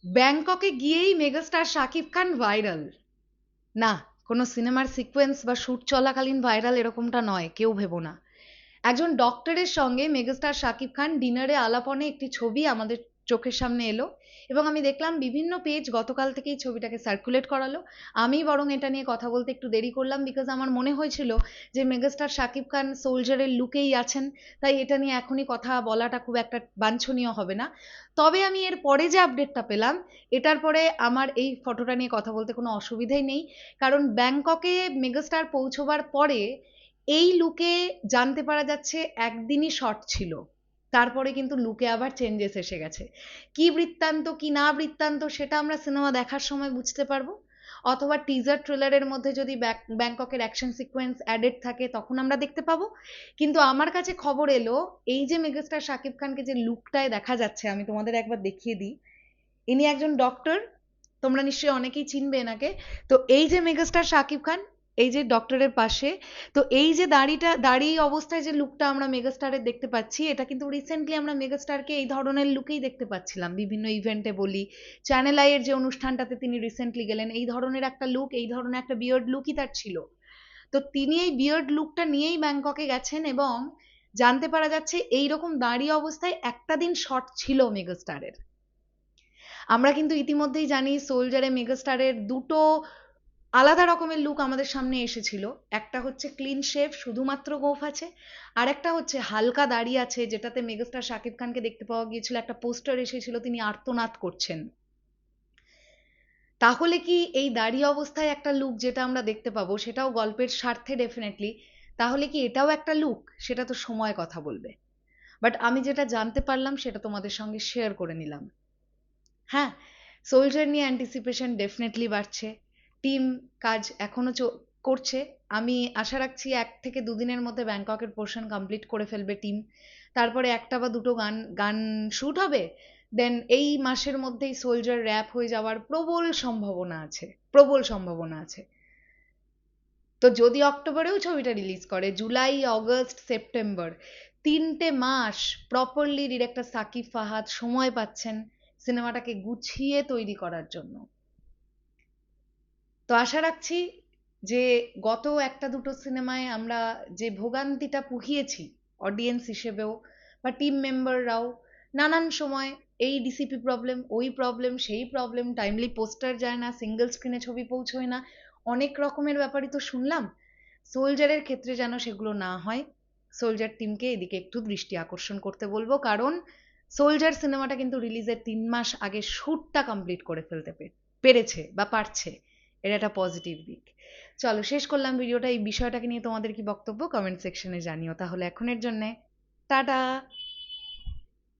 ব্যাংককে গিয়েই megastar Shakib Khan viral? না, কোনো সিনেমার সিকোয়েন্স বা শুট চলাকালীন ভাইরাল এরকমটা নয়, কেউ ভেবো না। একজন ডক্টরের সঙ্গে মেগাস্টার শাকিব খান ডিনারে আলাপনে একটি ছবি আমাদের চোখের সামনে এলো, এবং আমি দেখলাম বিভিন্ন পেজ গতকাল থেকেই ছবিটাকে সার্কুলেট করালো। আমি বরং এটা নিয়ে কথা বলতে একটু দেরি করলাম, বিকজ আমার মনে হয়েছিল যে মেগাস্টার শাকিব খান সোলজারের লুকেই আছেন, তাই এটা নিয়ে এখনই কথা বলাটা খুব একটা বাঞ্ছনীয় হবে না। তবে আমি এর পরে যে আপডেটটা পেলাম, এটার পরে আমার এই ফটোটা নিয়ে কথা বলতে কোনো অসুবিধাই নেই। কারণ ব্যাংককে মেগাস্টার পৌঁছবার পরে এই লুকে জানতে পারা যাচ্ছে একদিনই শট ছিল, তারপরে কিন্তু লুকে আবার চেঞ্জেস এসে গেছে। কি বৃত্তান্ত কি না বৃত্তান্ত সেটা আমরা সিনেমা দেখার সময় বুঝতে পারবো, অথবা টিজার ট্রেলারের মধ্যে যদি ব্যাংককের অ্যাকশন সিকোয়েন্স অ্যাডেড থাকে তখন আমরা দেখতে পাবো। কিন্তু আমার কাছে খবর এলো, এই যে মেগাস্টার শাকিব খানকে যে লুকটায় দেখা যাচ্ছে, আমি তোমাদের একবার দেখিয়ে দিই। ইনি একজন ডক্টর, তোমরা নিশ্চয়ই অনেকেই চিনবে এনাকে। তো এই যে মেগাস্টার শাকিব খান, এই যে ডক্টরের পাশে, তো এই যে দাড়ি অবস্থায় যে লুকটা আমরা মেগাস্টারের দেখতে পাচ্ছি, এটা কিন্তু রিসেন্টলি আমরা মেগাস্টারকে এই ধরনের লুকেই দেখতে পাচ্ছিলাম বিভিন্ন ইভেন্টে বলি। চ্যানেল আই এর যে অনুষ্ঠানটাতে তিনি রিসেন্টলি গেলেন, এই ধরনের একটা লুক, এই ধরনের একটা বিয়ার্ড লুকই তার ছিল। তো তিনি এই বিয়ার্ড লুকটা নিয়েই ব্যাংককে গেছেন, এবং জানতে পারা যাচ্ছে এইরকম দাঁড়িয়ে অবস্থায় একটা দিন শট ছিল মেগাস্টারের। আমরা কিন্তু ইতিমধ্যেই জানি সোলজারে মেগাস্টারের দুটো আলাদা রকমের লুক আমাদের সামনে এসেছিল। একটা হচ্ছে ক্লিন শেভ, শুধুমাত্র গোঁফ আছে। আর একটা হচ্ছে হালকা দাড়ি আছে, যেটাতে মেগাস্টার শাকিব খানকে দেখতে পাওয়া গিয়েছিল, একটা পোস্টার এসেছিল তিনি আর্তনাদ করছেন। তাহলে কি এই দাড়ি অবস্থায় একটা লুক যেটা আমরা দেখতে পাবো, সেটাও গল্পের স্বার্থে ডেফিনেটলি, তাহলে কি এটাও একটা লুক? সেটা তো সময় কথা বলবে। বাট আমি যেটা জানতে পারলাম সেটা তোমাদের সঙ্গে শেয়ার করে নিলাম। হ্যাঁ, সোলজার নিয়ে অ্যান্টিসিপেশন ডেফিনেটলি বাড়ছে। টিম কাজ এখনো করছে। আমি আশা রাখছি 1 থেকে 2 দিনের মধ্যে ব্যাংককের পোর্শন কমপ্লিট করে ফেলবে টিম। তারপরে একটা বা দুটো গান গান শুট হবে। দেন এই মাসের মধ্যেই সোলজার র্যাপ হয়ে যাওয়ার প্রবল সম্ভাবনা আছে, প্রবল সম্ভাবনা আছে। তো যদি অক্টোবরেও ছবিটা রিলিজ করে, জুলাই, অগস্ট, সেপ্টেম্বর, 3টে মাস প্রপারলি ডিরেক্টর সাকিব ফাহাদ সময় পাচ্ছেন সিনেমাটাকে গুছিয়ে তৈরি করার জন্য। তো আশা রাখছি যে গত একটা দুটো সিনেমায় আমরা যে ভোগান্তিটা পুহিয়েছি অডিয়েন্স হিসেবেও বা টিম মেম্বাররাও, নানান সময় এই ডিসিপি প্রবলেম, ওই প্রবলেম, সেই প্রবলেম, টাইমলি পোস্টার যায় না, সিঙ্গেল স্ক্রিনে ছবি পৌঁছয় না, অনেক রকমের ব্যাপারই তো শুনলাম। সোলজারের ক্ষেত্রে যেন সেগুলো না হয়। সোলজার টিমকে এদিকে একটু দৃষ্টি আকর্ষণ করতে বলবো, কারণ সোলজার সিনেমাটা কিন্তু রিলিজের 3 মাস আগে শ্যুটটা কমপ্লিট করে ফেলতে পেরেছে বা পারছে। এটা একটা পজিটিভ দিক। চলো শেষ করলাম ভিডিওটা। এই বিষয়টাকে নিয়ে তোমাদের কি বক্তব্য কমেন্ট সেকশনে জানিও। তাহলে এখনের জন্যে টাটা।